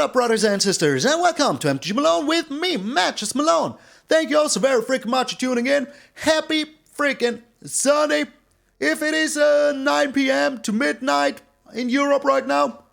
up, brothers and sisters, and welcome to MTG Malone with me, MtgA Malone. Thank you all so very freaking much for tuning in. Happy freaking Sunday. If it is 9 p.m. to midnight in Europe right now,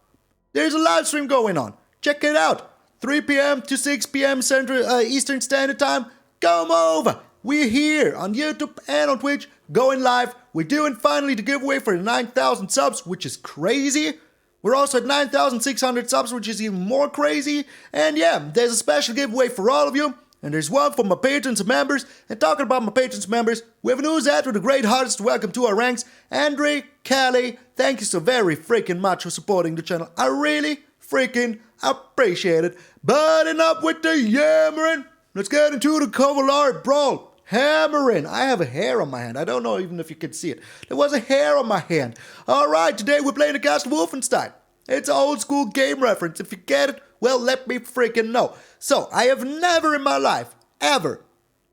there's a live stream going on. Check it out. 3 p.m. to 6 p.m. Central Eastern Standard Time. Come over. We're here on YouTube and on Twitch, going live. We're doing finally the giveaway for the 9,000 subs, which is crazy. We're also at 9,600 subs, which is even more crazy. And yeah, there's a special giveaway for all of you. And there's one for my patrons and members. And talking about my patrons and members, we have a news ad with the great hearts to welcome to our ranks. Andre, Callie, thank you so very freaking much for supporting the channel. I really freaking appreciate it. But enough with the yammering. Let's get into the Tovolar Brawl. Hammering. I have a hair on my hand. I don't know even if you can see it. There was a hair on my hand. Alright, today we're playing the cast of Wolfenstein. It's an old school game reference. If you get it, well, let me freaking know. So, I have never in my life, ever,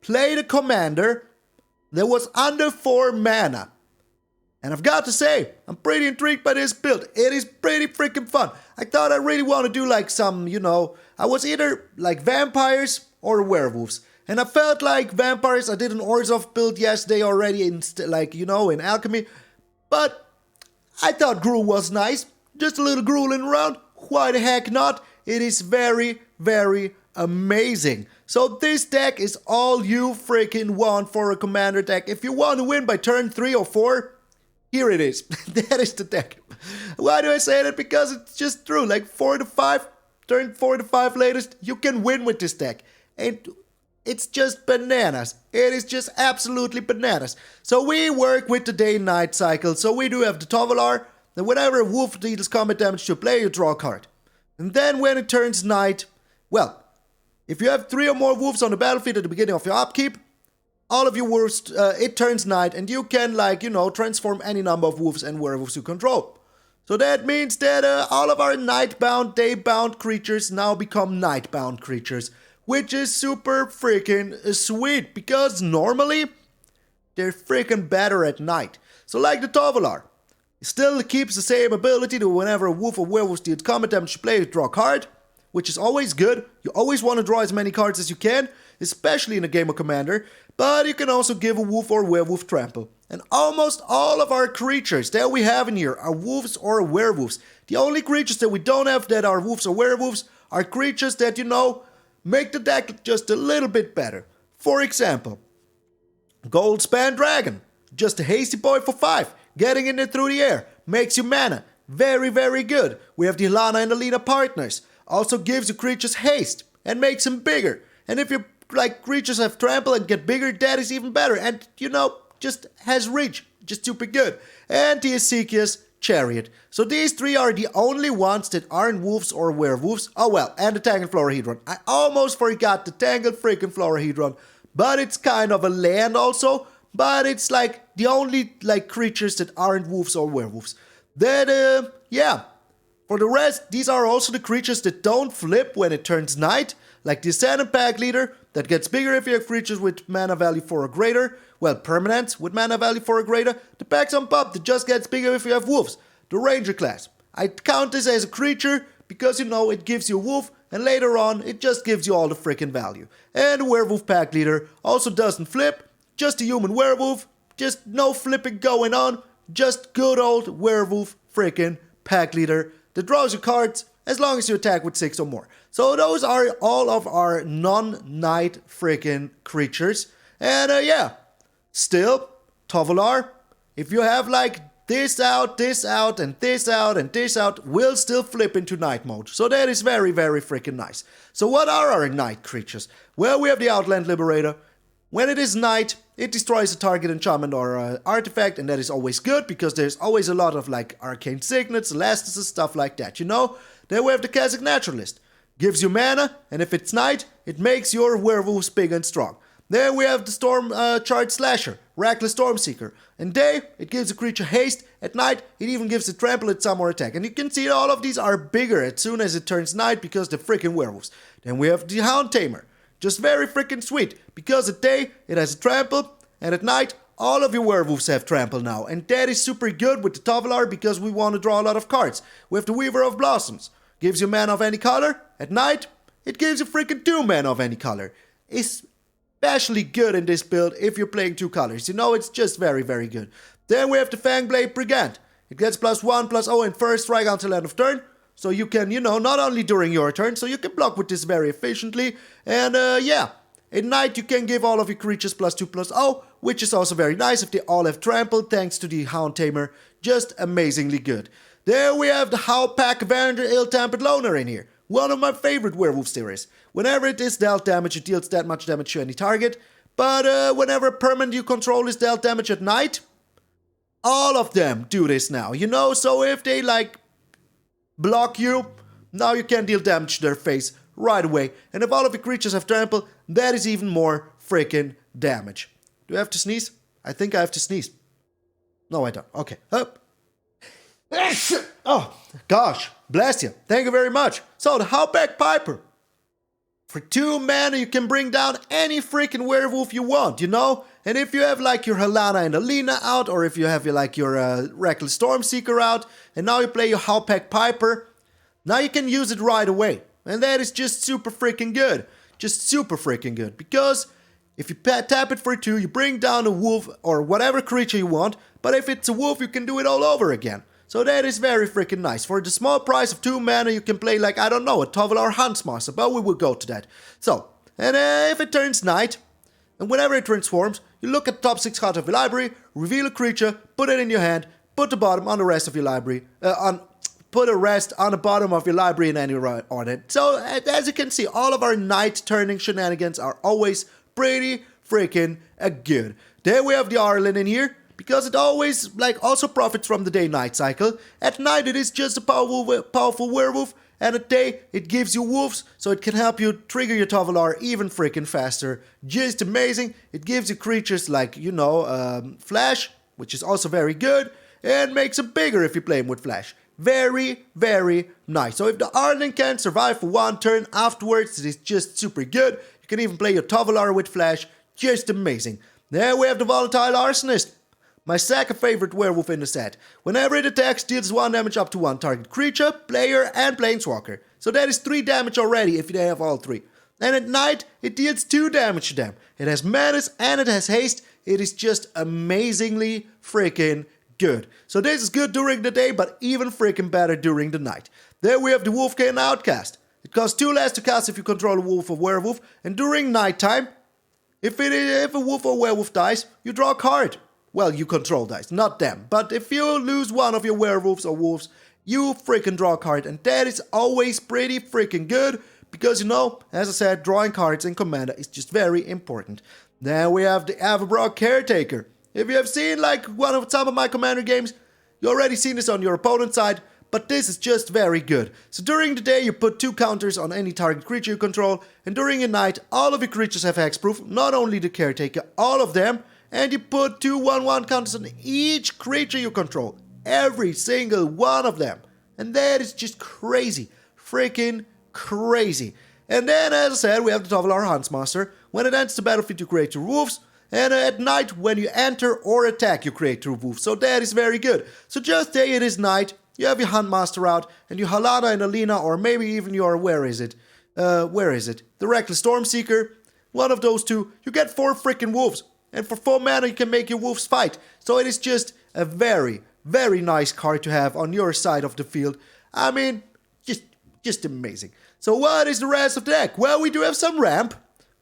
played a commander that was under 4 mana. And I've got to say, I'm pretty intrigued by this build. It is pretty freaking fun. I thought I really want to do like some, I was either like vampires or werewolves. And I felt like vampires. I did an Orzhov build yesterday already in alchemy. But I thought Gruul was nice. Just a little grueling around. Why the heck not? It is very, very amazing. So this deck is all you freaking want for a commander deck. If you want to win by turn 3 or 4, here it is. That is the deck. Why do I say that? Because it's just true. Like 4 to 5, turn 4 to 5 latest, you can win with this deck. And it's just bananas. It is just absolutely bananas. So we work with the day-night cycle. So we do have the Tovolar. Then whenever a wolf deals combat damage to a player, you draw a card. And then when it turns night, well, if you have 3 or more wolves on the battlefield at the beginning of your upkeep, all of your wolves, it turns night, and you can, transform any number of wolves and werewolves you control. So that means that all of our night-bound, day-bound creatures now become night-bound creatures. Which is super freaking sweet, because normally they're freaking better at night. So like the Tovolar, it still keeps the same ability to whenever a wolf or werewolf deals combat damage to play, draw a card, which is always good. You always want to draw as many cards as you can, especially in a game of Commander, but you can also give a wolf or werewolf trample. And almost all of our creatures that we have in here are wolves or werewolves. The only creatures that we don't have that are wolves or werewolves are creatures that, make the deck just a little bit better. For example, Goldspan Dragon, just a hasty boy for 5, getting in there through the air, makes you mana, very, very good. We have the Alana and Alina partners, also gives you creatures haste and makes them bigger. And if your creatures have trample and get bigger, that is even better. And just has reach, just super good. And the Ezekiel's Chariot. So these 3 are the only ones that aren't wolves or werewolves. Oh well, and the Tangled Florahedron. I almost forgot the Tangled freaking Florahedron, but it's kind of a land also. But it's the only creatures that aren't wolves or werewolves. That yeah. For the rest, these are also the creatures that don't flip when it turns night, like the Ascendant Packleader that gets bigger if you have creatures with mana value 4 or greater. Well, permanents with mana value 4 or greater. The Packsong Pup that just gets bigger if you have wolves. The Ranger class. I count this as a creature because, it gives you a wolf, and later on, it just gives you all the freaking value. And the Werewolf Packleader also doesn't flip, just a human werewolf, just no flipping going on, just good old werewolf freaking Packleader that draws you cards as long as you attack with 6 or more. So those are all of our non-night freaking creatures. And yeah. Still, Tovolar, if you have this out, and this out, and this out, will still flip into night mode. So that is very, very freaking nice. So what are our night creatures? Well, we have the Outland Liberator. When it is night, it destroys a target enchantment or artifact, and that is always good, because there's always a lot of arcane signets, elastices, stuff like that, Then we have the Kazakh Naturalist. Gives you mana, and if it's night, it makes your werewolves big and strong. Then we have the Storm Charge Slasher, Reckless Stormseeker. In day, it gives a creature haste. At night, it even gives a trample at some more attack. And you can see all of these are bigger as soon as it turns night because they're freaking werewolves. Then we have the Hound Tamer. Just very freaking sweet, because at day, it has a trample, and at night, all of your werewolves have trample now. And that is super good with the Tovolar because we want to draw a lot of cards. We have the Weaver of Blossoms. gives you mana of any color. At night, it gives you freaking 2 mana of any color. Especially good in this build if you're playing 2 colors. You know, it's just very, very good. Then we have the Fangblade Brigand. It gets +1/+0 in first strike until end of turn. So you can, you know, not only during your turn, so you can block with this very efficiently. And yeah, at night you can give all of your creatures +2/+0, which is also very nice if they all have trampled thanks to the Hound Tamer. Just amazingly good. There we have the Howlpack Piper Ill-Tempered Loner in here. One of my favorite werewolf series. Whenever it is dealt damage, it deals that much damage to any target. But whenever a permanent you control is dealt damage at night, all of them do this now, you know? So if they, like, block you, now you can deal damage to their face right away. And if all of your creatures have trample, that is even more freaking damage. Do I have to sneeze? I think I have to sneeze. No, I don't. Okay. Up. Oh, gosh. Bless you. Thank you very much. So, the Howlpack Piper. For 2 mana, you can bring down any freaking werewolf you want, you know? And if you have like your Helena and Alina out, or if you have your Reckless Stormseeker out, and now you play your Howlpack Piper, now you can use it right away. And that is just super freaking good. Just super freaking good. Because if you tap it for 2, you bring down a wolf or whatever creature you want, but if it's a wolf, you can do it all over again. So that is very freaking nice. For the small price of 2 mana, you can play like, I don't know, a Tovolar Huntsmaster, but we will go to that. So, and if it turns night, and whenever it transforms, you look at the top 6 cards of your library, reveal a creature, put it in your hand, put the bottom on the rest of your library, put a rest on the bottom of your library in any order. So, as you can see, all of our night turning shenanigans are always pretty freaking good. Then we have the Arlinn in here, because it always, like, also profits from the day-night cycle. At night, it is just a powerful werewolf, and at day, it gives you wolves, so it can help you trigger your Tovolar even freaking faster. Just amazing. It gives you creatures like, you know, Flash, which is also very good, and makes them bigger if you play them with Flash. Very, very nice. So if the Arlinn can survive for 1 turn afterwards, it is just super good. You can even play your Tovolar with Flash. Just amazing. Then we have the Volatile Arsonist. My second favorite werewolf in the set. Whenever it attacks, deals 1 damage up to 1 target creature, player, and planeswalker. So that is 3 damage already if they have all 3. And at night, it deals 2 damage to them. It has menace and it has haste. It is just amazingly freaking good. So this is good during the day, but even freaking better during the night. Then we have the Wolfkin Outcast. It costs 2 less to cast if you control a wolf or werewolf. And during nighttime, if a wolf or werewolf dies, you draw a card. Well, you control dice, not them. But if you lose one of your werewolves or wolves, you freaking draw a card. And that is always pretty freaking good. Because, you know, as I said, drawing cards in Commander is just very important. Then we have the Avabruck Caretaker. If you have seen, like, some of my Commander games, you already seen this on your opponent's side. But this is just very good. So during the day, you put 2 counters on any target creature you control. And during the night, all of your creatures have hexproof. Not only the Caretaker, all of them. And you put 2 1/1 counters on each creature you control. Every single one of them. And that is just crazy. Freaking crazy. And then, as I said, we have the Tovolar Huntsmaster. When it enters the battlefield, you create 2 wolves. And at night, when you enter or attack, you create 2 wolves. So that is very good. So just say it is night. You have your Huntmaster out. And your Helena and Alina, or maybe even your, where is it? The Reckless Stormseeker. One of those 2. You get 4 freaking wolves. And for 4 mana, you can make your wolves fight. So it is just a very, very nice card to have on your side of the field. I mean, just amazing. So what is the rest of the deck? Well, we do have some ramp.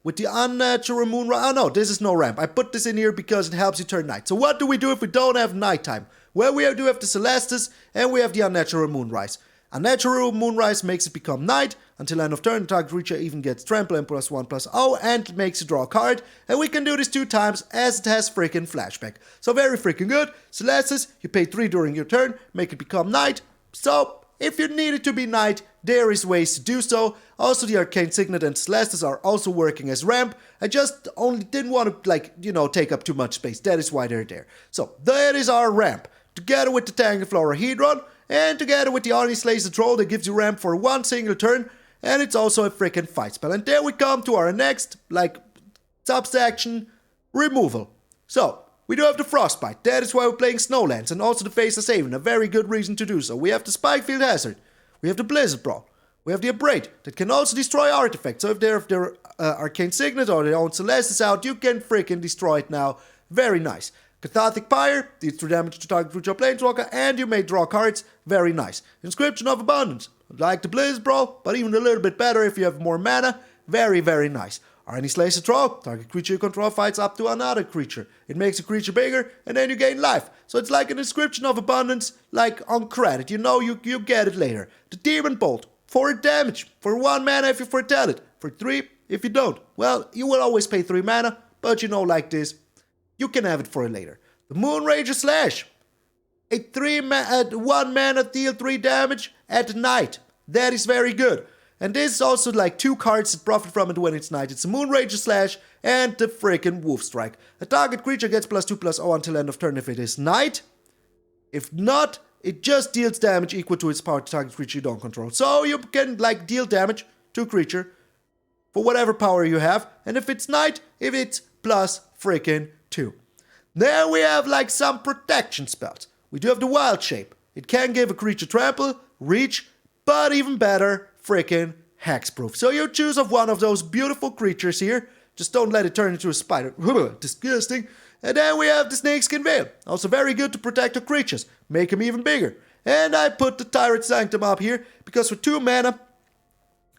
With the Unnatural Moonrise. Oh no, this is no ramp. I put this in here because it helps you turn night. So what do we do if we don't have nighttime? Well, we do have the Celestus and we have the Unnatural Moonrise. Unnatural Moonrise makes it become night. Until end of turn, the target creature even gets trample and +1/+0 and makes you draw a card. And we can do this 2 times as it has freaking flashback. So very freaking good. Celestus, you pay 3 during your turn, make it become night. So if you need it to be night, there is ways to do so. Also, the Arcane Signet and Celestus are also working as ramp. I just only didn't want to, like, you know, take up too much space. That is why they're there. So that is our ramp. Together with the Tangled Florahedron and together with the Arnie Slays the Troll that gives you ramp for 1 single turn. And it's also a freaking fight spell. And there we come to our next, like, subsection, removal. So, we do have the Frostbite. That is why we're playing Snowlands. And also the Faceless Haven. A very good reason to do so. We have the Spikefield Hazard. We have the Blizzard Brawl. we have the Abrade that can also destroy artifacts. So if their Arcane Signet or their own Celeste is out, you can freaking destroy it now. Very nice. Cathartic Pyre deals 3 damage to target creature or planeswalker, and you may draw cards. Very nice. Inscription of Abundance, like the Blizzard Brawl, but even a little bit better if you have more mana. Very, very nice. Arlinn Slays a Troll, target creature you control fights up to another creature. It makes a creature bigger, and then you gain life. So it's like an Inscription of Abundance, like on credit. You know you get it later. The Demon Bolt, 4 damage, for 1 mana if you foretell it, for 3 if you don't. Well, you will always pay 3 mana, but you know, like this, you can have it for it later. The Moonrager Slash, a 1 mana deal 3 damage at night. That is very good. And this is also like 2 cards that profit from it when it's night. It's the Moonrager Slash and the freaking Wolf Strike. A target creature gets +2/+0 until end of turn if it is night. If not, it just deals damage equal to its power to target creature you don't control. So you can like deal damage to a creature for whatever power you have. And if it's night, if it's +2. Then we have like some protection spells. We do have the Wild Shape. It can give a creature trample, reach, but even better, freaking hexproof. So you choose of one of those beautiful creatures here. Just don't let it turn into a spider. Disgusting. And then we have the Snakeskin Veil. Also very good to protect your creatures. Make them even bigger. And I put the Tyrite Sanctum up here because for 2 mana,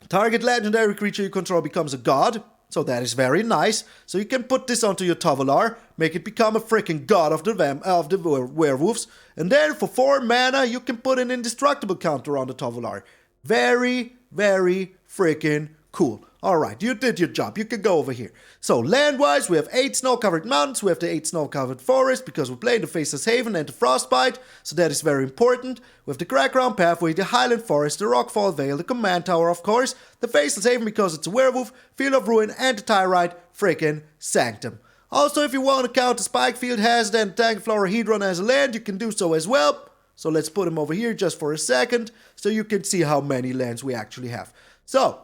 target legendary creature you control becomes a god. So that is very nice. So you can put this onto your Tovolar, make it become a freaking god of the werewolves. And then for 4 mana, you can put an indestructible counter on the Tovolar. Very, very freaking cool. Alright, you did your job. You can go over here. So, land-wise, we have 8 snow-covered mountains. We have the 8 snow-covered forests because we're playing the Faceless Haven and the Frostbite. So that is very important. We have the Crackground Pathway, the Highland Forest, the Rockfall Vale, the Command Tower, of course. The Faceless Haven because it's a werewolf, Field of Ruin, and the Tyrite freaking Sanctum. Also, if you want to count the Spikefield Hazard and Tangled Florahedron as a land, you can do so as well. So let's put them over here just for a second so you can see how many lands we actually have. So,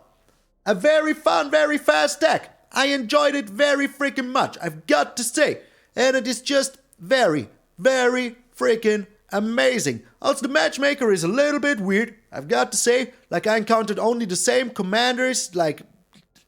a very fun, very fast deck. I enjoyed it very freaking much, I've got to say. And it is just very, very freaking amazing. Also, the matchmaker is a little bit weird, I've got to say. Like, I encountered only the same commanders, like,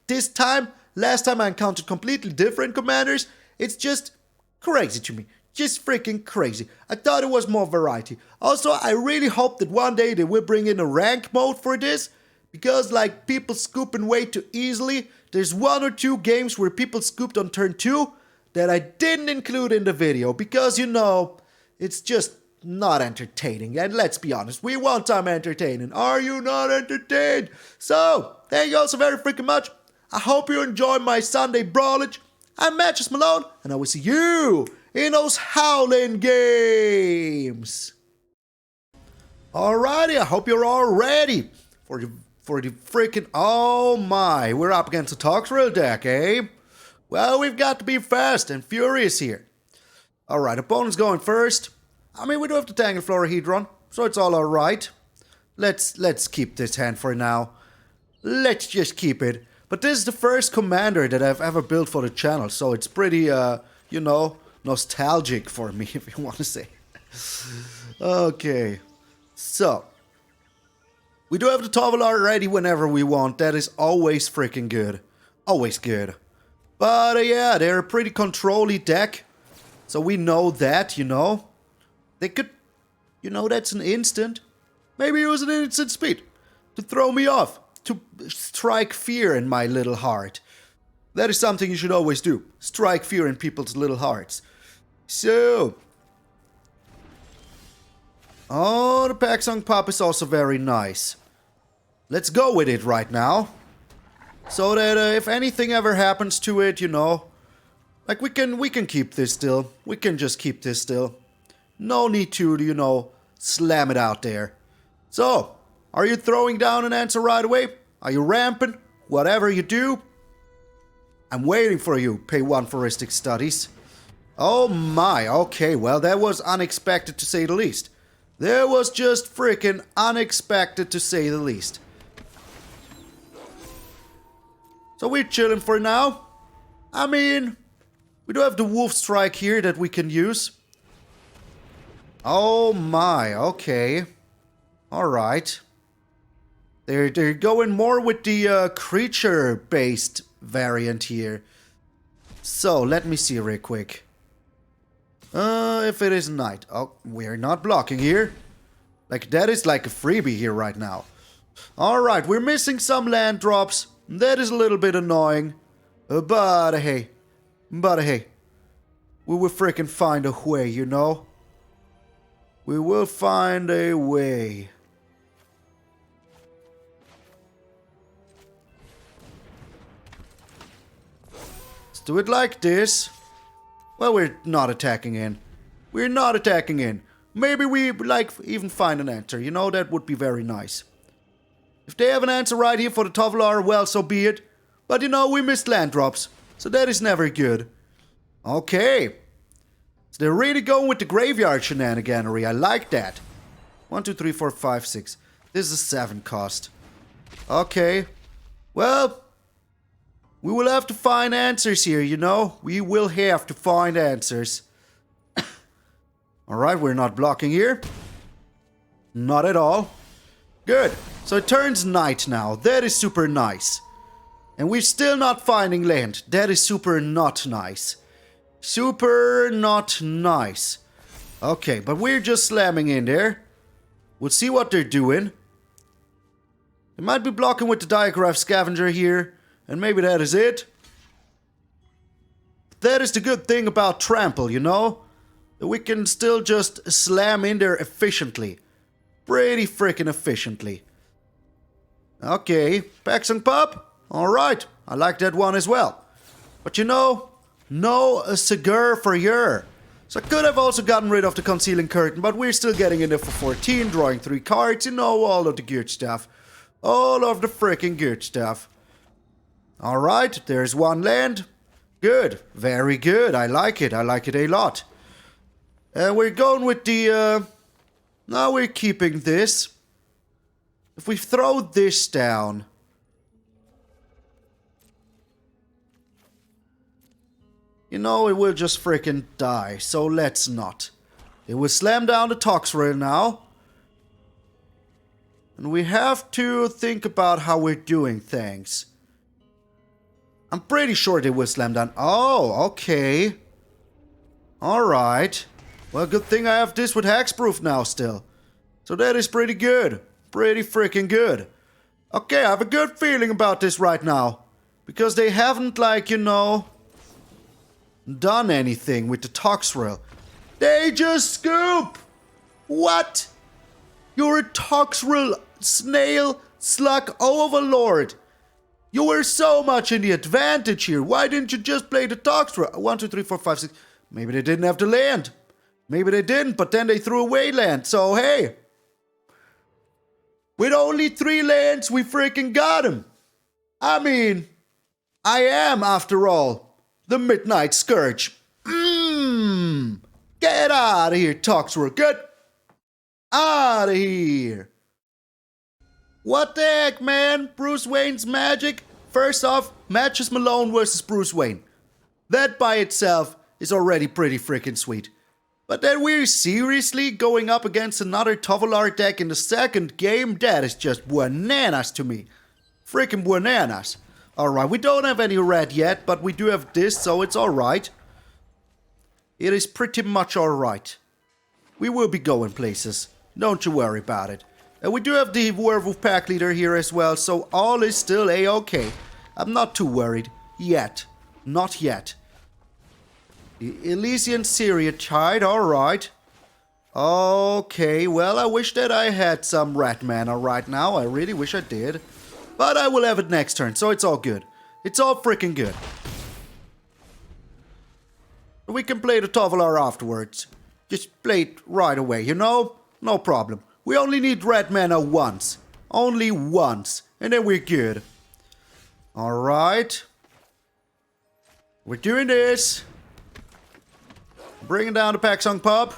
this time. Last time I encountered completely different commanders. It's just crazy to me. Just freaking crazy. I thought it was more variety. Also, I really hope that one day they will bring in a rank mode for this. Because, like, people scooping way too easily. There's 1 or 2 games where people scooped on turn 2 that I didn't include in the video. Because, you know, it's just not entertaining. And let's be honest, we want some entertaining. Are you not entertained? So, thank you all so very freaking much. I hope you enjoy my Sunday brawlage. I'm MtgA Malone, and I will see you in those Howlin Games. Alrighty, I hope you're all ready for the freaking, oh my, we're up against a Toxrill deck, eh? Well, we've got to be fast and furious here. Alright, opponent's going first. I mean, we do have the Tangled Florahedron, so it's all alright. Let's keep this hand for now. Let's just keep it. But this is the first commander that I've ever built for the channel, so it's pretty, you know, nostalgic for me, if you want to say. Okay, so we do have the Tovolar ready whenever we want. That is always freaking good. Always good. But yeah, they're a pretty control-y deck. So we know that, you know. They could, you know, that's an instant. Maybe use an instant speed to throw me off. To strike fear in my little heart. That is something you should always do. Strike fear in people's little hearts. So. Oh, the Packsong Pup is also very nice. Let's go with it right now. So that if anything ever happens to it, you know. Like we can keep this still. We can just keep this still. No need to, you know, slam it out there. So. Are you throwing down an answer right away? Are you ramping? Whatever you do, I'm waiting for you, pay 1 for Ristic Studies. Oh my, okay, well that was unexpected to say the least. That was just freaking unexpected to say the least. So we're chilling for now. I mean, we do have the Wolf Strike here that we can use. Oh my, okay. Alright. They're going more with the creature-based variant here. So, let me see real quick. If it is night. Oh, we're not blocking here. Like, that is like a freebie here right now. Alright, we're missing some land drops. That is a little bit annoying. But hey. We will freaking find a way, you know? We will find a way. Let's do it like this. Well, we're not attacking in. We're not attacking in. Maybe we, like, even find an answer. You know, that would be very nice. If they have an answer right here for the Tovolar, well, so be it. But, you know, we missed land drops. So that is never good. Okay. So they're really going with the graveyard shenaniganery. I like that. 1, 2, 3, 4, 5, 6. This is a 7 cost. Okay. Well, we will have to find answers here, you know? We will have to find answers. Alright, we're not blocking here. Not at all. Good. So it turns night now. That is super nice. And we're still not finding land. That is super not nice. Super not nice. Okay, but we're just slamming in there. We'll see what they're doing. They might be blocking with the Diagraph Scavenger here. And maybe that is it. That is the good thing about Trample, you know? That we can still just slam in there efficiently. Pretty freaking efficiently. Okay, Packsong Pup. Alright, I like that one as well. But you know, no cigar for yer. So I could have also gotten rid of the Concealing Curtain, but we're still getting in there for 14, drawing 3 cards, you know, all of the good stuff. All of the freaking good stuff. Alright, there's one land. Good, very good, I like it a lot. And we're going with the, now we're keeping this. If we throw this down. You know, it will just freaking die, so let's not. It will slam down the Toxrail now. And we have to think about how we're doing things. I'm pretty sure they will slam down. Oh, okay. Alright. Well, good thing I have this with Hexproof now still. So that is pretty good. Pretty freaking good. Okay, I have a good feeling about this right now. Because they haven't, like, you know, done anything with the Toxrail. They just scoop! What? You're a Toxrail snail slug overlord. You were so much in the advantage here. Why didn't you just play the Toxrail? 1, 2, 3, 4, 5, 6. Maybe they didn't have the land. Maybe they didn't, but then they threw away land. So, hey. With only 3 lands, we freaking got him. I mean, I am, after all, the Midnight Scourge. Get out of here, Toxrail. Get out of here. What the heck, man? Bruce Wayne's magic? First off, MtgA Malone versus Bruce Wayne. That by itself is already pretty freaking sweet. But then we're seriously going up against another Tovolar deck in the second game? That is just bananas to me. Freaking bananas. Alright, we don't have any red yet, but we do have this, so it's alright. It is pretty much alright. We will be going places. Don't you worry about it. And we do have the Werewolf Packleader here as well, so all is still a-okay. I'm not too worried. Yet. Not yet. The Elysian Seriatide, alright. Okay, well, I wish that I had some rat mana right now. I really wish I did. But I will have it next turn, so it's all good. It's all freaking good. We can play the Tovolar afterwards. Just play it right away, you know? No problem. We only need red mana once. Only once. And then we're good. Alright. We're doing this. Bringing down the Packsong Pup.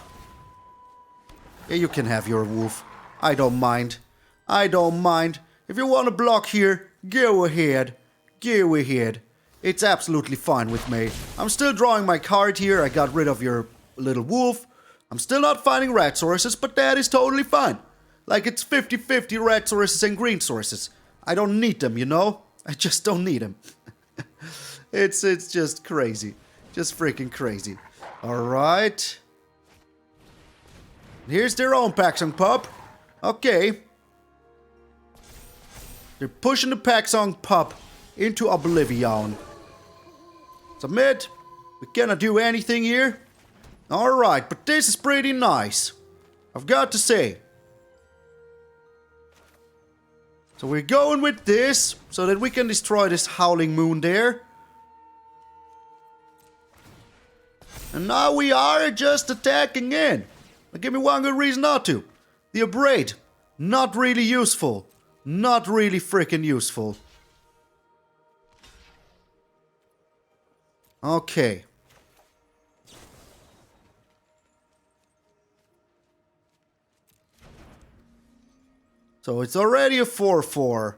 Yeah, you can have your wolf. I don't mind. I don't mind. If you want to block here, go ahead. Go ahead. It's absolutely fine with me. I'm still drawing my card here. I got rid of your little wolf. I'm still not finding red sources, but that is totally fine. Like it's 50-50 red sources and green sources. I don't need them, you know? I just don't need them. It's just crazy. Just freaking crazy. Alright. Here's their own Packsong Pup. Okay. They're pushing the Packsong Pup into oblivion. Submit. We cannot do anything here. Alright, but this is pretty nice. I've got to say. So we're going with this, so that we can destroy this Howling Moon there. And now we are just attacking in. Now give me one good reason not to. The Abrade. Not really useful. Not really freaking useful. Okay. So it's already a 4-4.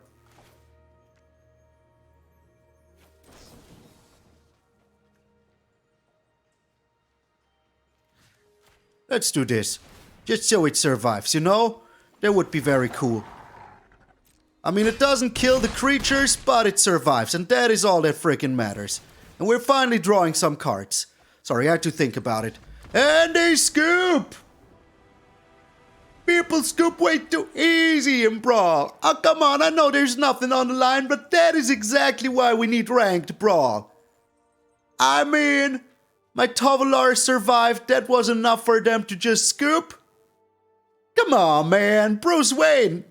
Let's do this. Just so it survives, you know? That would be very cool. I mean, it doesn't kill the creatures, but it survives. And that is all that freaking matters. And we're finally drawing some cards. Sorry, I had to think about it. And they scoop! People scoop way too easy in Brawl. Oh, come on, I know there's nothing on the line, but that is exactly why we need ranked Brawl. I mean, my Tovolar survived. That was enough for them to just scoop? Come on, man. Bruce Wayne.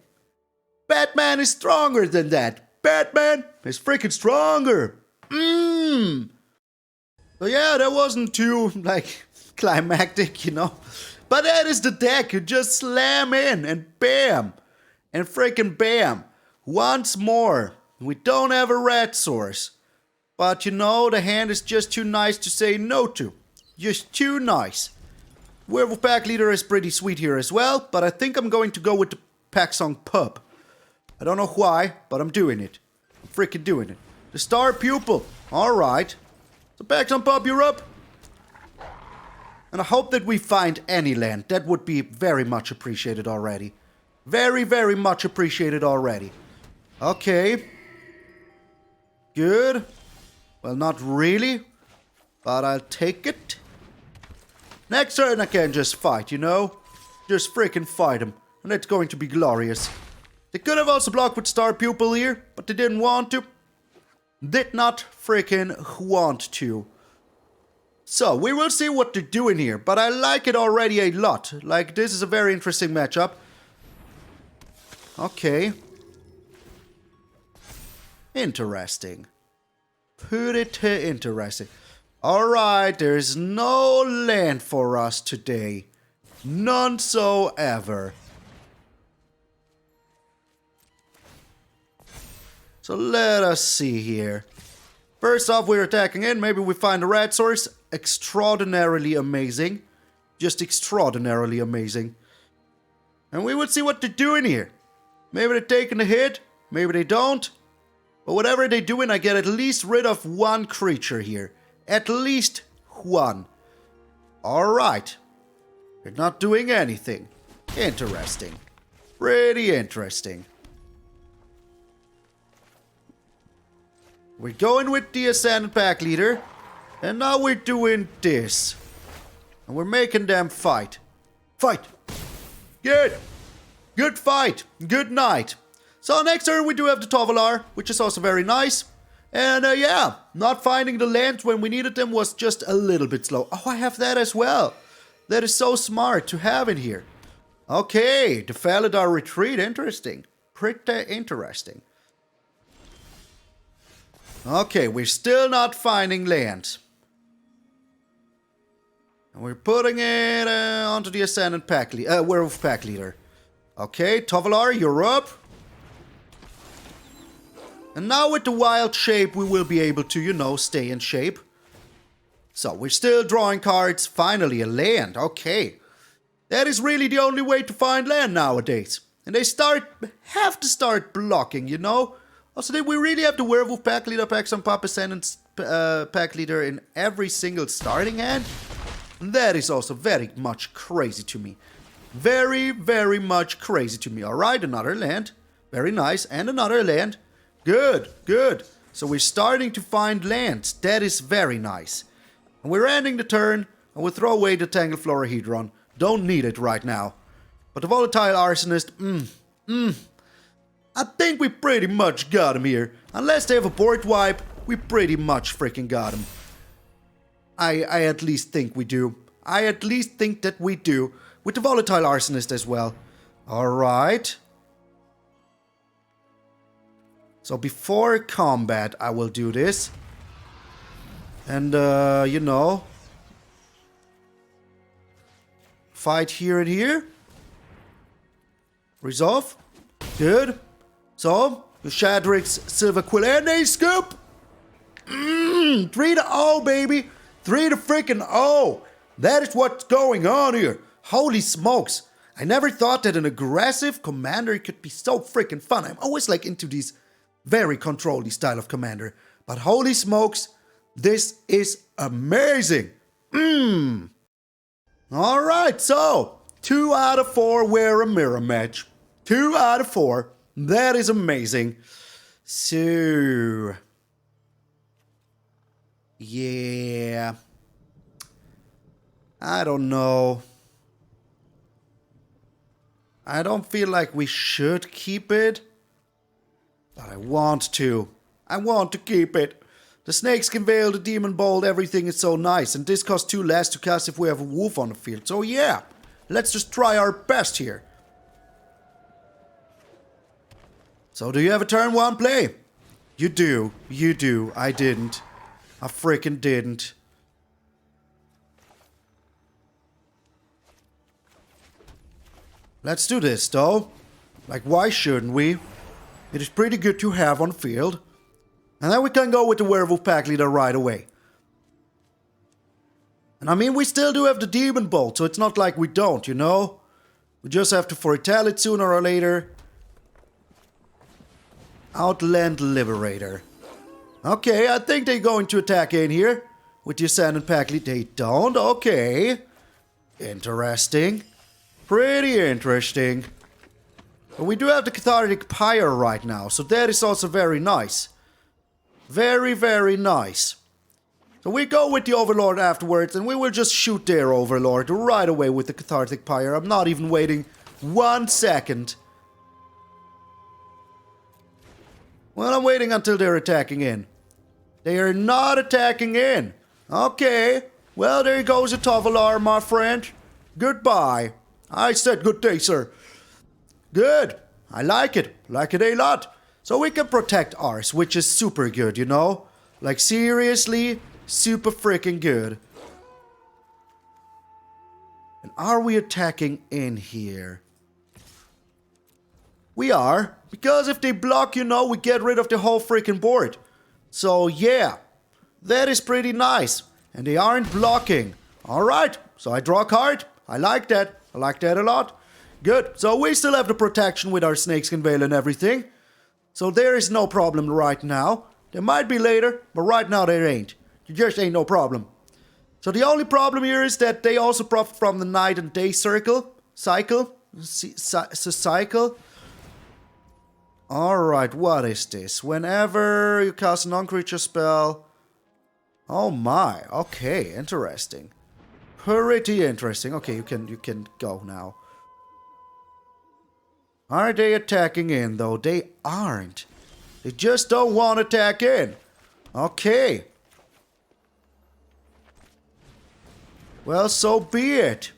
Batman is stronger than that. Batman is freaking stronger. So yeah, that wasn't too, like, climactic, you know? But that is the deck. You just slam in and bam. And freaking bam. Once more. We don't have a red source. But you know, the hand is just too nice to say no to. Just too nice. Werewolf Packleader is pretty sweet here as well. But I think I'm going to go with the Packsong Pup. I don't know why, but I'm doing it. I'm freaking doing it. The Star Pupil. Alright. So Packsong Pup, you're up. And I hope that we find any land. That would be very much appreciated already. Very, very much appreciated already. Okay. Good. Well, not really. But I'll take it. Next turn I can just fight, you know? Just freaking fight him. And that's going to be glorious. They could have also blocked with Star Pupil here. But they didn't want to. Did not freaking want to. So, we will see what they're doing here, but I like it already a lot. Like, this is a very interesting matchup. Okay. Interesting. Pretty interesting. Alright, there's no land for us today. None so ever. So, let us see here. First off, we're attacking in. Maybe we find a red source. Extraordinarily amazing. Just extraordinarily amazing. And we will see what they're doing here. Maybe they're taking a hit. Maybe they don't. But whatever they're doing, I get at least rid of one creature here. At least one. Alright. They're not doing anything. Interesting. Pretty interesting. We're going with the Ascendant Packleader. And now we're doing this. And we're making them fight. Fight! Good! Good fight! Good night! So next turn we do have the Tovolar, which is also very nice. And yeah, not finding the lands when we needed them was just a little bit slow. Oh, I have that as well. That is so smart to have in here. Okay, the Faladar Retreat, interesting. Pretty interesting. Okay, we're still not finding lands. And we're putting it onto the Ascendant Packleader, Werewolf Packleader. Okay, Tovolar, you're up. And now with the wild shape, we will be able to, you know, stay in shape. So, we're still drawing cards. Finally, a land. Okay. That is really the only way to find land nowadays. And they have to start blocking, you know? Also, did we really have the Werewolf Packleader, Packsong Pup, Ascendant Packleader in every single starting hand? That is also very much crazy to me. Very, very much crazy to me. Alright, another land. Very nice. And another land. Good, good. So we're starting to find lands. That is very nice. And we're ending the turn. And we'll throw away the Tangled Florahedron. Don't need it right now. But the Volatile Arsonist, I think we pretty much got him here. Unless they have a board wipe, we pretty much freaking got him. I at least think we do. I at least think that we do. With the Volatile Arsonist as well. Alright. So before combat, I will do this. And, you know. Fight here and here. Resolve. Good. So, the Shadrick's Silver Quill and a scoop. 3-0, baby. 3-0. That is what's going on here. Holy smokes. I never thought that an aggressive commander could be so freaking fun. I'm always like into these very controlly style of commander. But holy smokes, this is amazing. Alright, so 2 out of 4 were a mirror match. 2 out of 4. That is amazing. So, yeah. I don't know. I don't feel like we should keep it. But I want to. I want to keep it. The Snakeskin Veil, the Demon Bolt, everything is so nice. And this costs 2 less to cast if we have a wolf on the field. So yeah, let's just try our best here. So do you have a turn 1 play? You do. You do. I didn't. I freaking didn't. Let's do this, though. Like, why shouldn't we? It is pretty good to have on field. And then we can go with the Werewolf Packleader right away. And I mean, we still do have the Demon Bolt, so it's not like we don't, you know? We just have to foretell it sooner or later. Outland Liberator. Okay, I think they're going to attack in here. With the Ascendant Packleader. They don't? Okay. Interesting. Pretty interesting. But we do have the Cathartic Pyre right now, so that is also very nice. Very, very nice. So we go with the Overlord afterwards, and we will just shoot their Overlord right away with the Cathartic Pyre. I'm not even waiting 1 second. Well, I'm waiting until they're attacking in. They are not attacking in. Okay. Well, there goes a Tovolar, my friend. Goodbye. I said good day, sir. Good. I like it. Like it a lot. So we can protect ours, which is super good, you know? Like, seriously, super freaking good. And are we attacking in here? We are. Because if they block, you know, we get rid of the whole freaking board. So, yeah. That is pretty nice. And they aren't blocking. Alright. So I draw a card. I like that. I like that a lot. Good. So we still have the protection with our Snakeskin Veil and everything. So there is no problem right now. There might be later, but right now there ain't. There just ain't no problem. So the only problem here is that they also profit from the night and day cycle. Alright, what is this? Whenever you cast a non-creature spell. Oh my, okay, interesting. Pretty interesting. Okay, you can go now. Are they attacking in, though? They aren't. They just don't want to attack in. Okay. Well, so be it.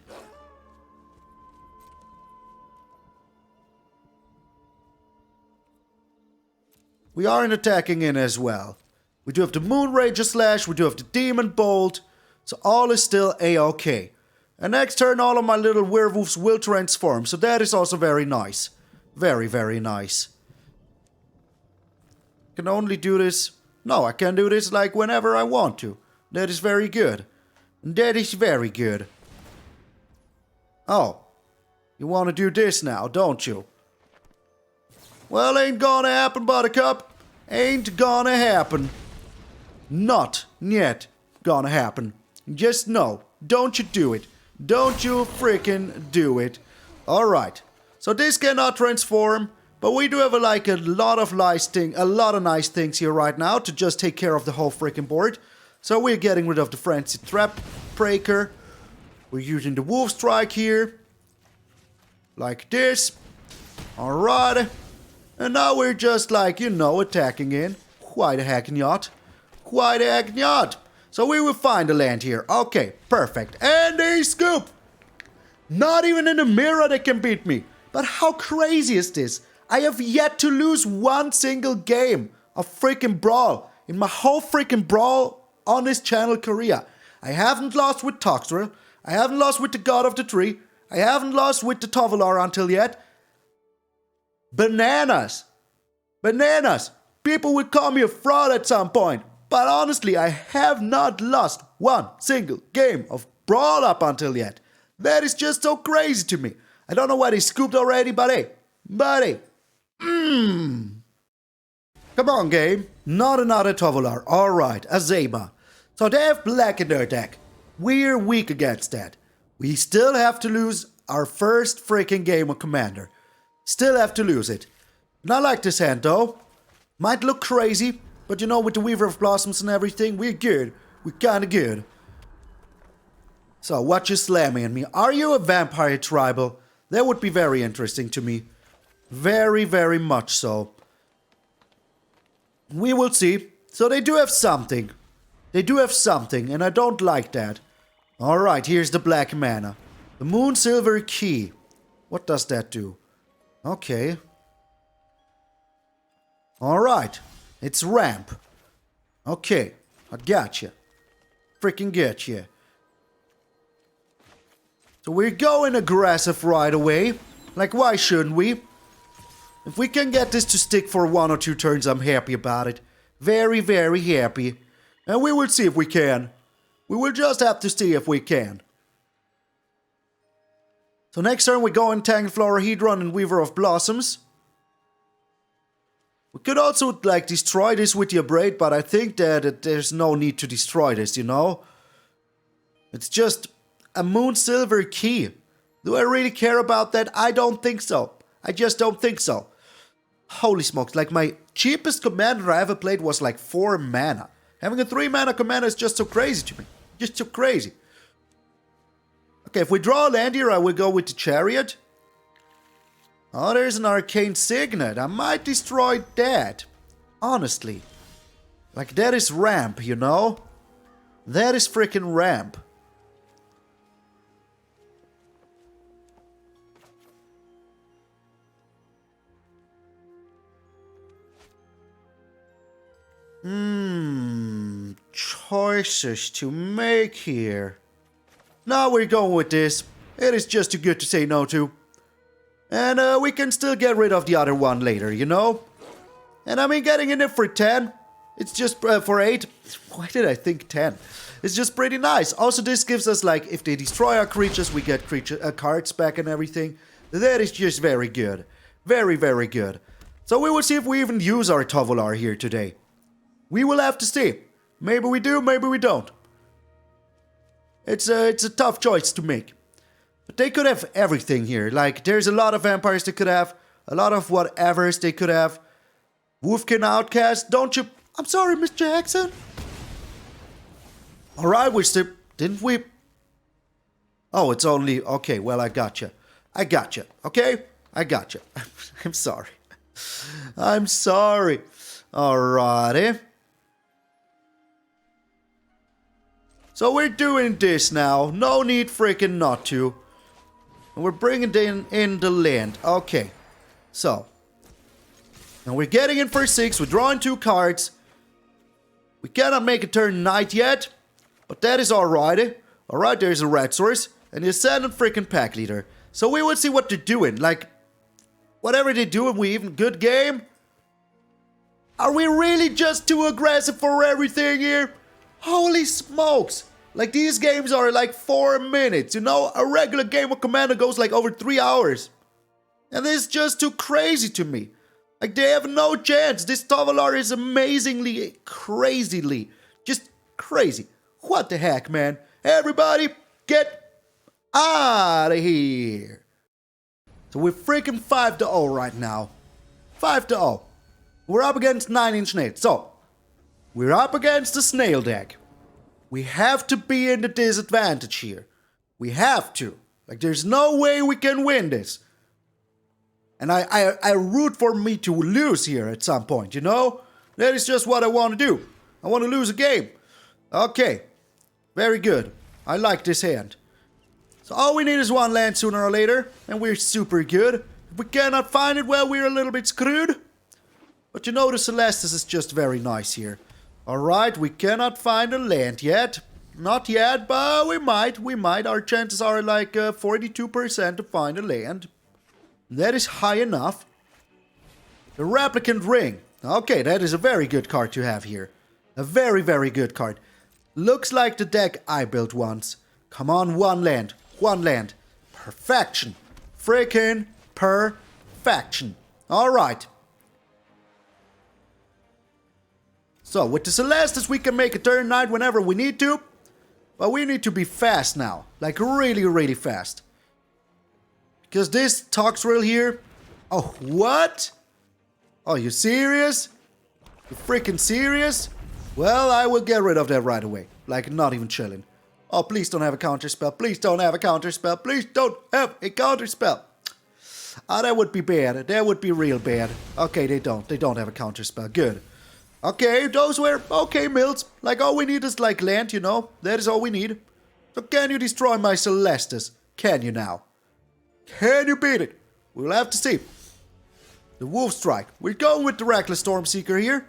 We aren't attacking in as well. We do have the Moonrager Slash, we do have the Demon Bolt. So all is still a-okay. And next turn all of my little werewolves will transform. So that is also very nice. Very, very nice. Can only do this. No, I can do this like whenever I want to. That is very good. That is very good. Oh. You want to do this now, don't you? Well, ain't gonna happen, Buttercup. Ain't gonna happen. Not yet gonna happen. Just no. Don't you do it. Don't you freaking do it. Alright. So this cannot transform, but we do have a lot of nice things here right now to just take care of the whole freaking board. So we're getting rid of the Frenzy Trap Breaker. We're using the Wolf Strike here. Like this. Alright. And now we're just attacking in. Quite a hacking yacht. Quite a hacking yacht. So we will find the land here. Okay, perfect. And a scoop. Not even in the mirror they can beat me. But how crazy is this? I have yet to lose one single game of freaking Brawl. In my whole freaking Brawl on this channel career. I haven't lost with Toxrill. I haven't lost with the God of the Tree. I haven't lost with the Tovolar until yet. Bananas. Bananas. People would call me a fraud at some point. But honestly, I have not lost one single game of Brawl up until yet. That is just so crazy to me. I don't know why they scooped already, but hey. Come on, game. Not another Tovolar. Alright, Azema. So they have black in their deck. We're weak against that. We still have to lose our first freaking game of Commander. Still have to lose it. Not like this hand though. Might look crazy, but you know, with the Weaver of Blossoms and everything, we're good. We're kinda good. So, what you slamming at me? Are you a vampire tribal? That would be very interesting to me. Very, very much so. We will see. So they do have something. They do have something, and I don't like that. Alright, here's the black mana. The Moon Silver Key. What does that do? Okay. Alright. It's ramp. Okay. I gotcha. Freaking getcha. So we're going aggressive right away. Like, why shouldn't we? If we can get this to stick for 1 or 2 turns, I'm happy about it. Very, very happy. And we will see if we can. We will just have to see if we can. So next turn we go in Tangled Florahedron and Weaver of Blossoms. We could also, destroy this with the Abrade, but I think that there's no need to destroy this, you know? It's just a Moon Silver Key. Do I really care about that? I don't think so. I just don't think so. Holy smokes, my cheapest commander I ever played was 4 mana. Having a 3 mana commander is just so crazy to me. Just so crazy. Okay, if we draw a land here, I will go with the Chariot. Oh, there's an Arcane Signet. I might destroy that. Honestly. That is ramp, you know? That is freaking ramp. Choices to make here. Now we're going with this. It is just too good to say no to. And we can still get rid of the other one later, you know? And I mean, getting in it for 10, it's just for 8. Why did I think 10? It's just pretty nice. Also, this gives us, if they destroy our creatures, we get cards back and everything. That is just very good. Very, very good. So we will see if we even use our Tovolar here today. We will have to see. Maybe we do, maybe we don't. It's a tough choice to make. But they could have everything here. There's a lot of vampires they could have. A lot of whatevers they could have. Wolfkin Outcast, don't you... I'm sorry, Miss Jackson. Alright, we still... Didn't we... Oh, it's only... Okay, well, I gotcha. I gotcha, okay? I gotcha. I'm sorry. I'm sorry. Alrighty. So we're doing this now. No need freaking not to. And we're bringing in the land. Okay. So. Now we're getting in for 6. We're drawing 2 cards. We cannot make a turn knight yet. But that is alright. Alright, there's a red source. And the Ascendant freaking Packleader. So we will see what they're doing. Whatever they're doing, we even good game. Are we really just too aggressive for everything here? Holy smokes! These games are 4 minutes, you know? A regular game of Commander goes over 3 hours. And this is just too crazy to me. They have no chance. This Tovolar is amazingly, crazily, just crazy. What the heck, man? Everybody, get out of here. So we're freaking 5-0 right now. 5-0. We're up against 9-inch nails. So, we're up against the snail deck. We have to be in the disadvantage here. We have to. Like, there's no way we can win this. And I root for me to lose here at some point, you know? That is just what I want to do. I want to lose a game. Okay. Very good. I like this hand. So all we need is one land sooner or later, and we're super good. If we cannot find it, well, we're a little bit screwed. But you know, the Celestis is just very nice here. Alright, we cannot find a land yet. Not yet, but we might. Our chances are like 42% to find a land. That is high enough. The Replicant Ring. Okay, that is a very good card to have here. A very, very good card. Looks like the deck I built once. Come on, one land. One land. Perfection. Freaking perfection. Alright. So, with the Celestis, we can make a turn knight whenever we need to. But we need to be fast now. Like, really, really fast. Because this Toxrill here... Oh, what? Oh, you serious? You freaking serious? Well, I will get rid of that right away. Like, not even chilling. Oh, please don't have a counterspell. Please don't have a counterspell. Please don't have a counterspell. Ah, that would be bad. That would be real bad. Okay, they don't. They don't have a counterspell. Good. Okay, those were okay mills. Like, all we need is, like, land, you know? That is all we need. So can you destroy my Celestis? Can you now? Can you beat it? We'll have to see. The Wolf Strike. We're going with the Reckless Stormseeker here.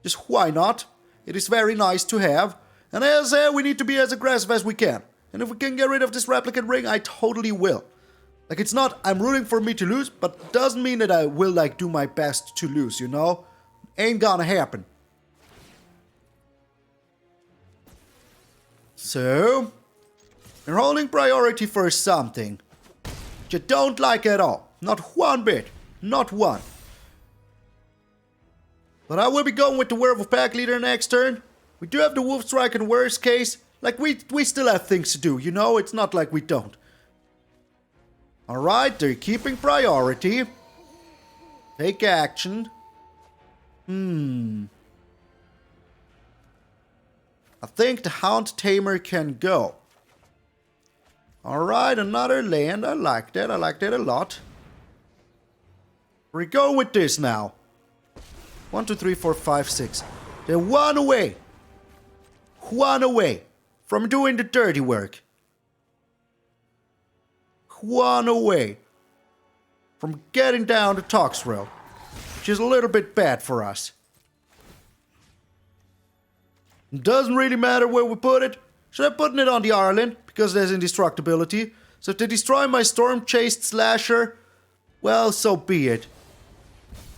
Just why not? It is very nice to have. And as I said, we need to be as aggressive as we can. And if we can get rid of this Replicant Ring, I totally will. Like, it's not, I'm rooting for me to lose, but it doesn't mean that I will, like, do my best to lose, you know? Ain't gonna happen. So, you're holding priority for something that you don't like at all. Not one bit. Not one. But I will be going with the Werewolf Packleader next turn. We do have the Wolf Strike in worst case. Like, we still have things to do, you know? It's not like we don't. Alright, they're keeping priority. Take action. I think the Hound Tamer can go. Alright, another land. I like that. I like that a lot. We're going with this now. 1, 2, 3, 4, 5, 6. They're one away. One away from doing the dirty work. One away from getting down the Toxrill, which is a little bit bad for us. It doesn't really matter where we put it. Should I put it on the Arlinn? Because there's indestructibility. So if they destroy my Storm-Chased Slasher, well, so be it.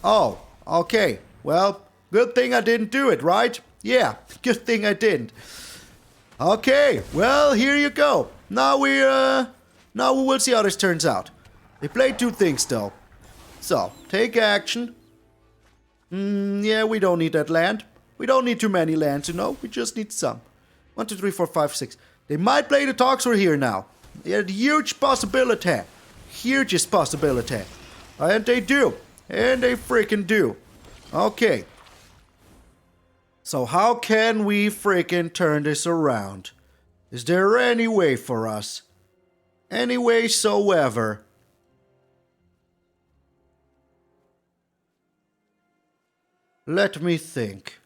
Oh, okay. Well, good thing I didn't do it, right? Yeah, good thing I didn't. Okay, well, here you go. Now we will see how this turns out. They played two things, though. So, take action. Yeah, we don't need that land. We don't need too many lands, you know? We just need some. 1, 2, 3, 4, 5, 6. They might play the Toxrill here now. They had a huge possibility. Hugest possibility. And they do. And they freaking do. Okay. So how can we freaking turn this around? Is there any way for us? Any way soever? Let me think.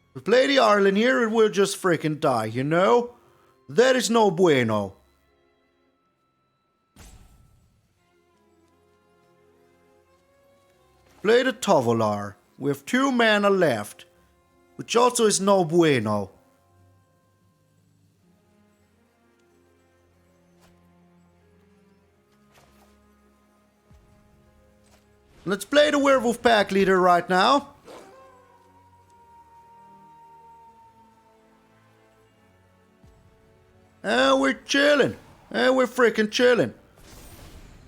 If we play the Arlinn here, it will just freaking die, you know? That is no bueno. Play the Tovolar. We have 2 mana left, which also is no bueno. Let's play the Werewolf Packleader right now. And we're chilling. And we're freaking chilling.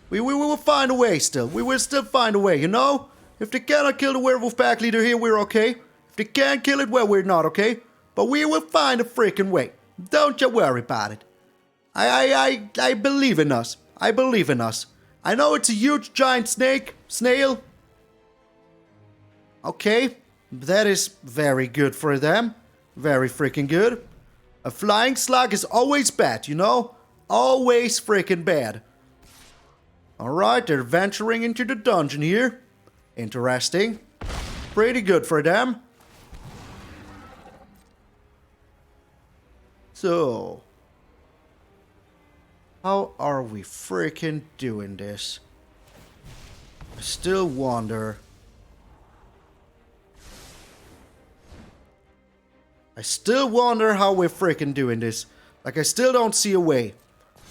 We will find a way still. We will still find a way, you know? If they cannot kill the Werewolf Packleader here, we're okay. If they can't kill it, well, we're not okay. But we will find a freaking way. Don't you worry about it. I believe in us. I believe in us. I know it's a huge giant snail. Okay, that is very good for them. Very freaking good. A flying slug is always bad, you know? Always freaking bad. Alright, they're venturing into the dungeon here. Interesting. Pretty good for them. So, how are we freaking doing this? I still wonder. I still wonder how we're freaking doing this. Like, I still don't see a way.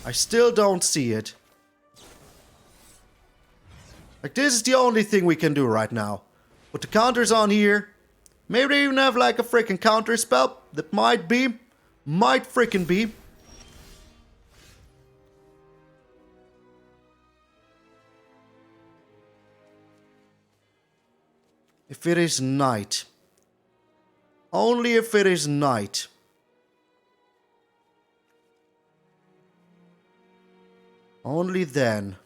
I still don't see it. Like, this is the only thing we can do right now. Put the counters on here. Maybe they even have like a freaking counter spell. That might freaking be. If it is night. Only if it is night. Only then.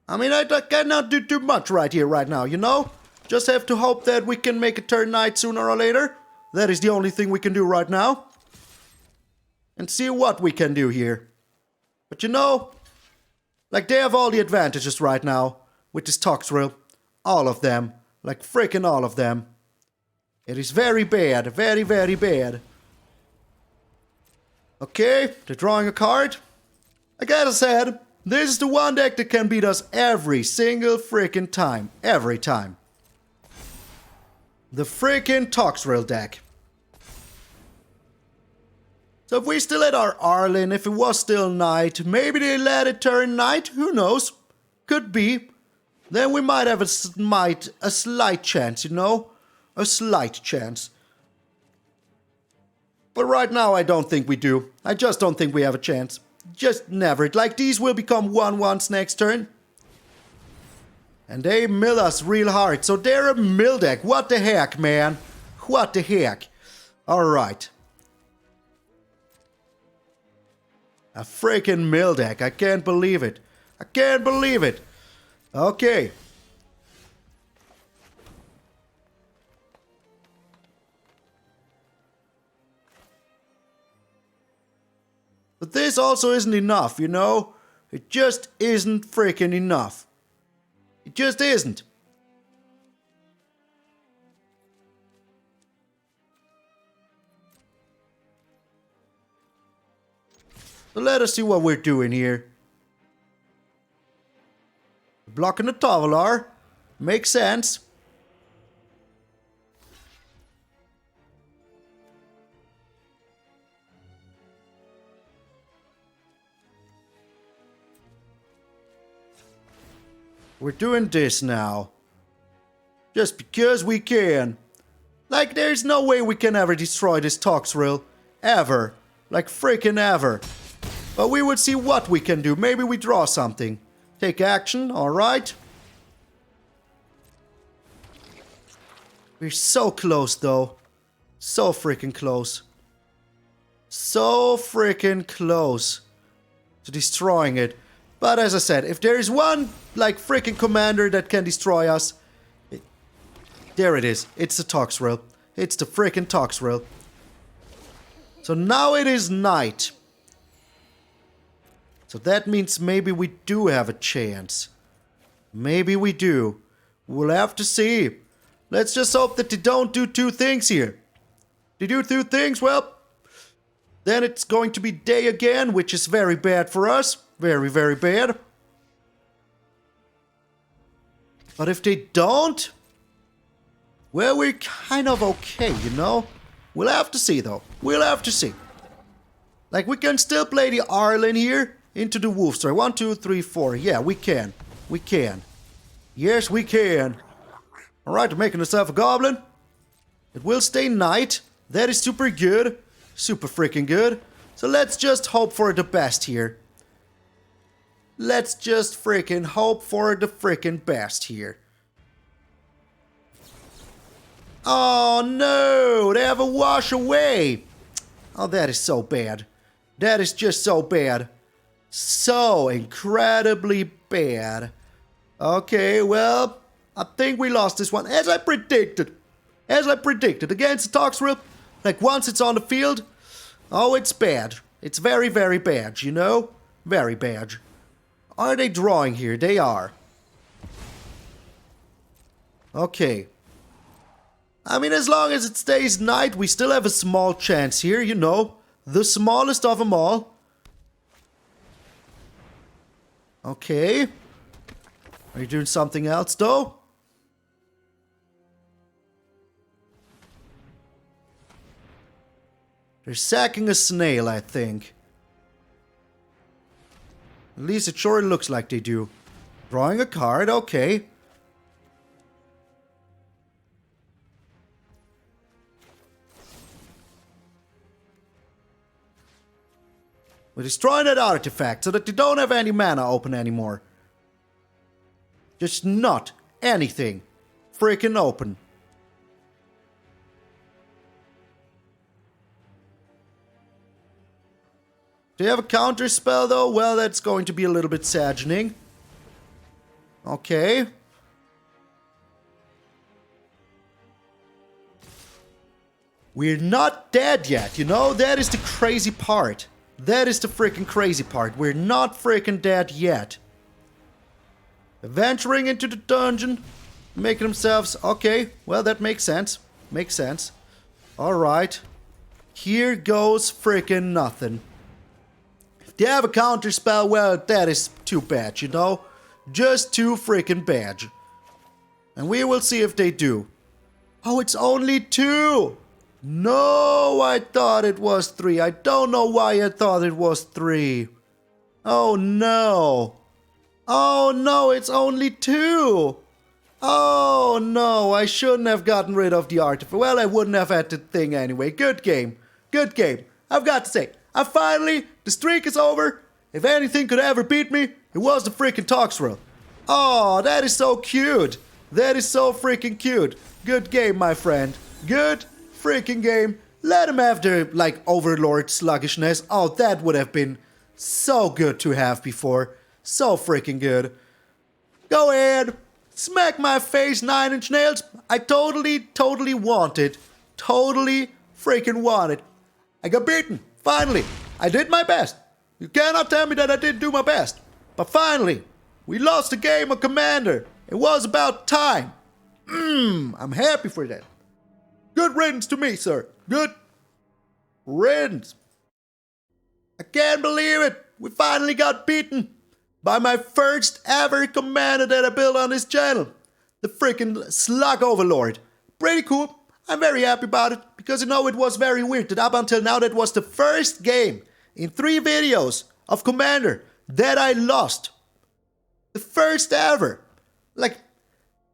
I mean, I cannot do too much right here, right now, you know? Just have to hope that we can make it turn night sooner or later. That is the only thing we can do right now. And see what we can do here. But you know, like they have all the advantages right now with this Toxrill. All of them. Like freaking all of them. It is very bad. Very, very bad. Okay, they're drawing a card. Like I said, this is the one deck that can beat us every single freaking time. Every time. The freaking Toxrill deck. So if we still had our Arlinn, if it was still night, maybe they let it turn night, who knows? Could be. Then we might have a slight chance, you know? A slight chance. But right now I don't think we do. I just don't think we have a chance. Just never. Like these will become 1/1s next turn. And they mill us real hard. So they're a mill deck. What the heck, man? What the heck? Alright. A freaking mill deck. I can't believe it. I can't believe it. Okay. But this also isn't enough, you know? It just isn't freaking enough. It just isn't. So let us see what we're doing here. Blocking the Tovolar. Makes sense. We're doing this now. Just because we can. Like, there's no way we can ever destroy this Toxrill. Ever. Like, freaking ever. But we would see what we can do. Maybe we draw something. Take action, alright. We're so close, though. So freaking close. So freaking close to destroying it. But as I said, if there is one, like, freaking commander that can destroy us, there it is. It's the Toxrill. It's the freaking Toxrill. So now it is night. So that means maybe we do have a chance. Maybe we do. We'll have to see. Let's just hope that they don't do two things here. They do two things, well, then it's going to be day again, which is very bad for us. Very, very bad. But if they don't, well, we're kind of okay, you know? We'll have to see, though. We'll have to see. Like, we can still play the Arlinn here into the Wolfstrike. 1, 2, 3, 4. Yeah, we can. We can. Yes, we can. Alright, we're making ourselves a goblin. It will stay night. That is super good. Super freaking good. So let's just hope for the best here. Let's just freaking hope for the freaking best here. Oh no, they have a wash away. Oh, that is so bad. That is just so bad. So incredibly bad. Okay, well, I think we lost this one. As I predicted. As I predicted. Against the Toxrill, like once it's on the field, oh, it's bad. It's very, very bad, you know? Very bad. Are they drawing here? They are. Okay. I mean, as long as it stays night, we still have a small chance here, you know. The smallest of them all. Okay. Are you doing something else, though? They're sacking a snail, I think. At least it sure looks like they do. Drawing a card, okay. We're destroying that artifact so that they don't have any mana open anymore. Just not anything freaking open. Do you have a counter spell though? Well, that's going to be a little bit saddening. Okay. We're not dead yet, you know? That is the crazy part. That is the freaking crazy part. We're not freaking dead yet. Venturing into the dungeon. Making themselves... Okay, well, that makes sense. Makes sense. Alright. Here goes freaking nothing. If they have a counter spell, well, that is too bad, you know? Just too freaking bad. And we will see if they do. Oh, it's only 2! No, I thought it was 3. I don't know why I thought it was 3. Oh no. Oh no, it's only 2. Oh no, I shouldn't have gotten rid of the artifact. Well, I wouldn't have had the thing anyway. Good game. Good game. I've got to say, the streak is over. If anything could ever beat me, it was the freaking Toxrill. Oh, that is so cute. That is so freaking cute. Good game, my friend. Good freaking game. Let him have their, like, Overlord sluggishness. Oh, that would have been so good to have before. So freaking good. Go ahead. Smack my face, 9-inch nails. I totally want it. Totally freaking want it. I got beaten. Finally. I did my best. You cannot tell me that I didn't do my best. But finally, we lost the game of Commander. It was about time. I'm happy for that. Good riddance to me, sir. Good riddance. I can't believe it. We finally got beaten by my first ever commander that I built on this channel. The freaking Slug Overlord. Pretty cool. I'm very happy about it because, you know, it was very weird that up until now that was the first game in 3 videos of Commander that I lost. The first ever. Like,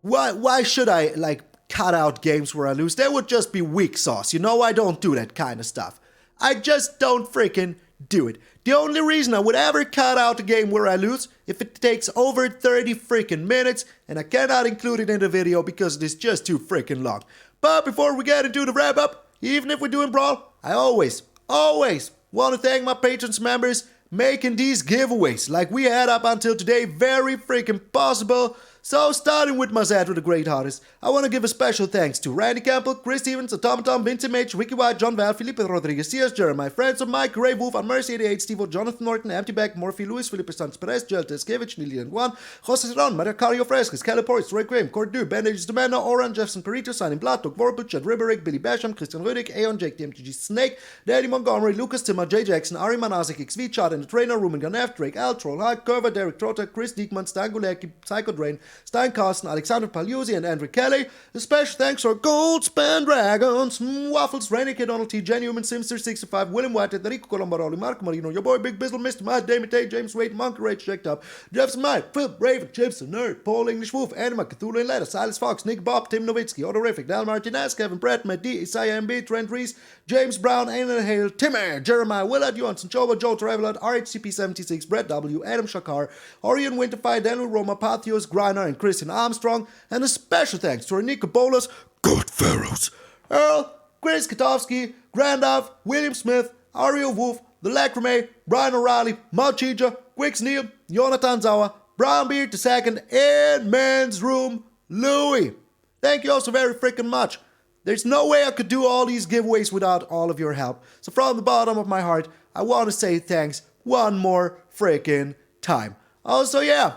why should I, like, cut out games where I lose? That would just be weak sauce. You know, I don't do that kind of stuff. I just don't freaking do it. The only reason I would ever cut out a game where I lose if it takes over 30 freaking minutes, and I cannot include it in the video because it is just too freaking long. But before we get into the wrap up, even if we're doing Brawl, I always want to thank my patrons members making these giveaways like we had up until today very freaking possible. So, starting with Mazadro the Great Artist, I want to give a special thanks to Randy Campbell, Chris Stevens, Automaton, Vincent Mage, Ricky White, John Val, Felipe Rodriguez, C.S. Jeremiah, Francis Mike, Ray Wolf, Unmercy 88, Steve Jonathan Norton, MtgA, Morphy, Luis, Felipe Santos Perez, Joel Teskevich, Nilian Juan, Jose Ron, Maria Cario Frescas, Caleb Ports, Ray Graham, Cord Du, Bandages Domeno, Oran, Jefferson Perito, Simon Blatt, Doug Vorbuch, Chad Riberick, Billy Basham, Christian Rüdig, Aeon, Jake, the MTG Snake, Danny Montgomery, Lucas Timmer, J. Jackson, Ari Manasik, XV Chart, and the Trainer, Ruben Ganef, Drake Al, Troll Hart, Curva, Derek Trotter, Chris Diekman, Stanguleki, Psycho Drain, Stein Carsten, Alexander Pagliusi, and Andrew Kelly. A special thanks to our Goldspan Dragons, Waffles, Renike, Donald T, Genuine, Simster65, William White, Enrico Colombaroli, Marco Marino, your boy Big Bizzle, Mr. Matt, Damon Tate, James Wade, Monkey Rage, Checked Up, Jeffson Mike, Phil, Raven, Chips, Nerd, Paul English Wolf, Anima, Cthulhu and Letter, Silas Fox, Nick Bob, Tim Nowitzki, Odorific, Dal Martinez, Kevin Brett, Matt D, Isaiah MB, Trent Reese, James Brown, Alan Hale, Timmer, Jeremiah Willard, Johansson, Joe Travelot, RHCP76, Brett W, Adam Shakar, Orion Winterfire, Daniel Roma, Pathios, Griner, and Christian Armstrong, and a special thanks to our Nico Bolas, God Pharaohs, Earl, Chris Katowski, Grandov, William Smith, Ario Wolf, The Lacrime, Brian O'Reilly, Malchija, Quicks Neal, Jonathan Zauer, Brownbeard II, and Man's Room, Louie. Thank you all so very freaking much. There's no way I could do all these giveaways without all of your help. So from the bottom of my heart, I want to say thanks one more freaking time. Also, yeah,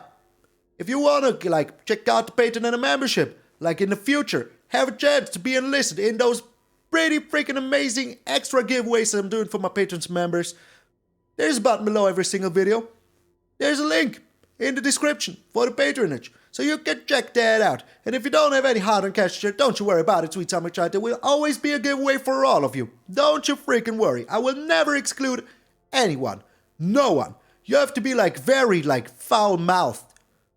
if you want to, like, check out the Patreon and a membership, like in the future, have a chance to be enlisted in those pretty freaking amazing extra giveaways that I'm doing for my patrons members, there's a button below every single video. There's a link in the description for the patronage, so you can check that out. And if you don't have any hard-earned cash share, don't you worry about it, sweet summer child. There will always be a giveaway for all of you. Don't you freaking worry. I will never exclude anyone. No one. You have to be like very like foul-mouthed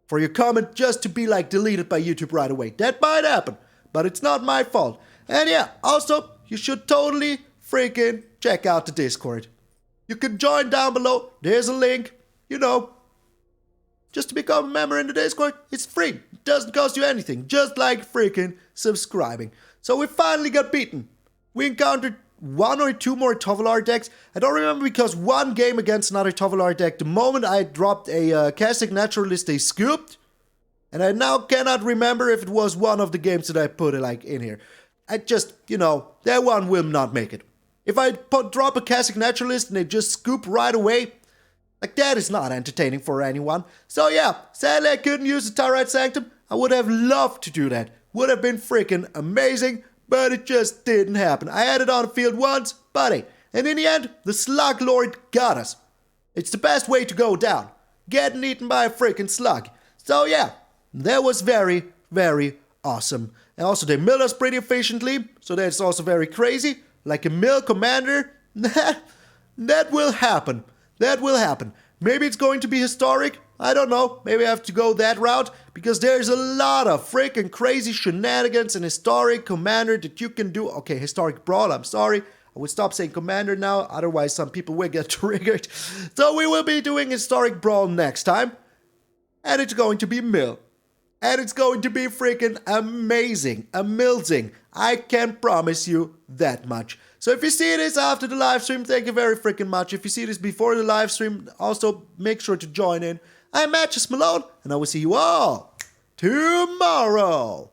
for your comment just to be like deleted by YouTube right away. That might happen, but it's not my fault. And yeah, also, you should totally freaking check out the Discord. You can join down below. There's a link, you know. Just to become a member in the Discord, it's free. It doesn't cost you anything, just like freaking subscribing. So we finally got beaten. We encountered one or two more Tovolar decks. I don't remember because one game against another Tovolar deck, the moment I dropped a Castic Naturalist, they scooped. And I now cannot remember if it was one of the games that I put like in here. I just, you know, that one will not make it. If I drop a Castic Naturalist and they just scoop right away, like, that is not entertaining for anyone. So yeah, sadly I couldn't use the Tyrite Sanctum. I would have loved to do that. Would have been freaking amazing, but it just didn't happen. I had it on the field once, buddy. And in the end, the Slug Lord got us. It's the best way to go down. Getting eaten by a freaking slug. So yeah, that was very, very awesome. And also they milled us pretty efficiently, so that's also very crazy. Like a mill commander, that will happen. That will happen. Maybe it's going to be historic. I don't know. Maybe I have to go that route. Because there's a lot of freaking crazy shenanigans in historic commander that you can do. Okay, historic brawl. I'm sorry. I will stop saying commander now. Otherwise, some people will get triggered. So we will be doing historic brawl next time. And it's going to be mill. And it's going to be freaking amazing. Amazing. I can promise you that much. So if you see this after the live stream, thank you very freaking much. If you see this before the live stream, also make sure to join in. I'm MtgA Malone, and I will see you all tomorrow.